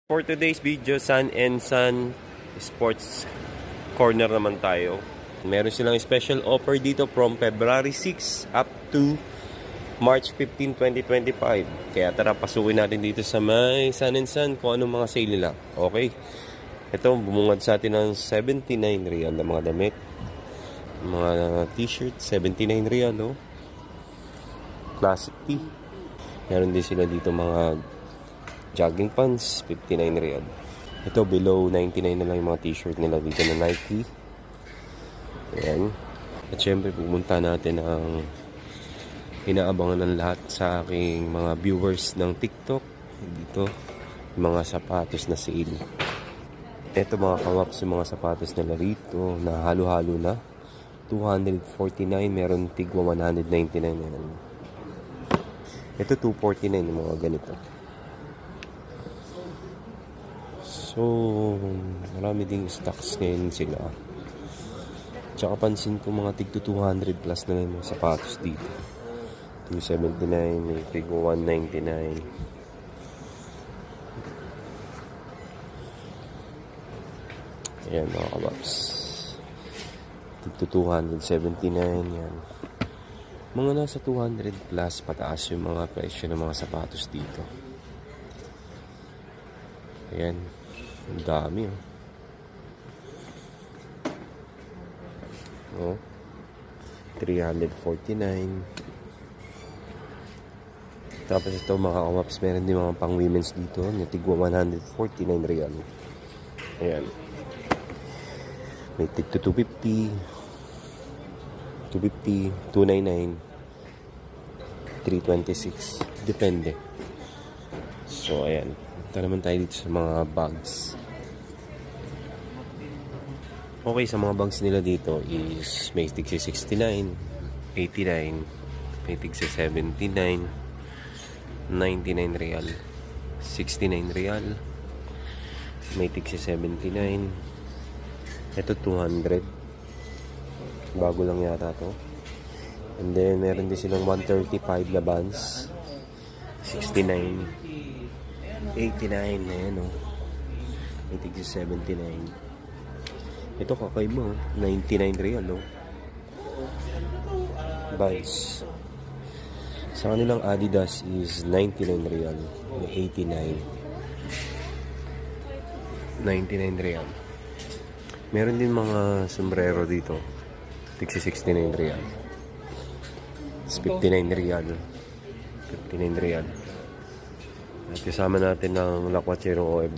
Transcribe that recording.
For today's video, Sun and Sun Sports Corner naman tayo. Meron silang special offer dito from February 6 up to March 15, 2025. Kaya tara, pasukin natin dito sa may Sun and Sun kung anong mga sale nila. Okay. Ito, bumungad sa atin ng 79 real na mga damit. Mga t-shirt, 79 real, no? Classic tee. Meron din sila dito mga jogging pants, 59 real. Ito, below 99 na lang yung mga t-shirt nila dito na Nike. Ayan. At syempre, pumunta natin ang inaabangan ng lahat sa aking mga viewers ng TikTok. Dito, mga sapatos na sale. Ito mga kawaps, yung mga sapatos nila rito na halo-halo na. 249, meron tigwa 199 yan. Ito, 249 yung mga ganito. So, marami ding stocks ngayon sila. Tsaka pansin ko mga tig 200 plus na yung mga sapatos dito. 279, may tig 199. Ayan mga kabaps. Tig 279 yan. Mga nasa 200 plus pataas yung mga presyo ng mga sapatos dito. Ayan. Ang dami, oh. 349. Tapos ito mga kawaps, meron din mga pang women's dito na tigwa 149 real. Ayan. May tig 250, 250, 299, 326. Depende. So, ayan. Ito naman tayo dito sa mga bags. Okay, sa mga bags nila dito is may tig 69, 89, may tig 79, 99 real, 69 real, may tig 79, ito 200, bago lang yata to. And then meron din silang 135 na bands, 69, 89 na yan, oh. May tig 79. Ito kakaiba, oh. 99 real, oh. Bands. Sa kanilang Adidas is 99 real. May 89. 99 real. Meron din mga sombrero dito. Tig 69 real. 59 real. 59 real. At kasama natin ng Lakwachero OFW